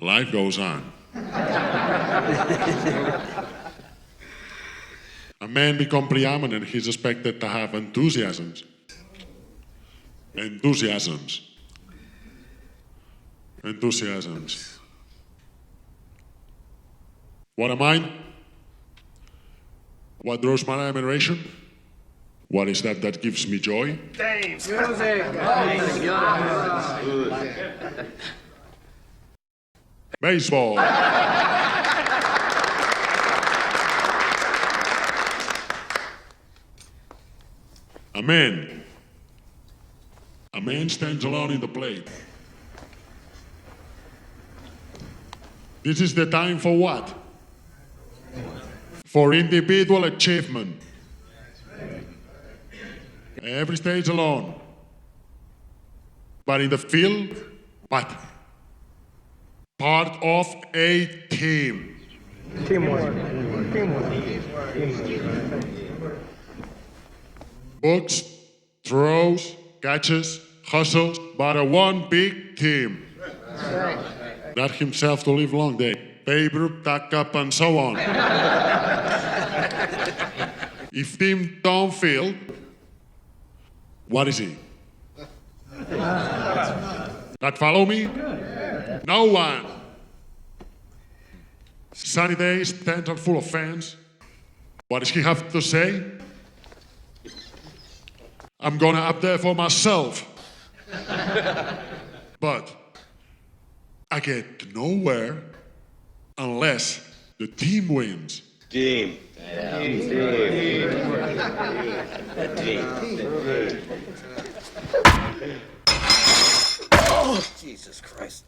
Life goes on. A man becomes preeminent, he's expected to have enthusiasms. Enthusiasms. What am I? What draws my admiration? What is that gives me joy? Dave! Baseball. A man stands alone in the plate. This is the time for what? For individual achievement. Every stage alone. But in the field, what? Part of a team. Teamwork. Books, throws, catches, hustles, but a one big team. Not himself to live long day. Babe, tuck up, and so on. If team don't feel, what is he? Not follow me? No one. Sunny days, stands are full of fans. What does he have to say? I'm gonna up there for myself. But I get nowhere unless the team wins. Team. Oh, Jesus Christ.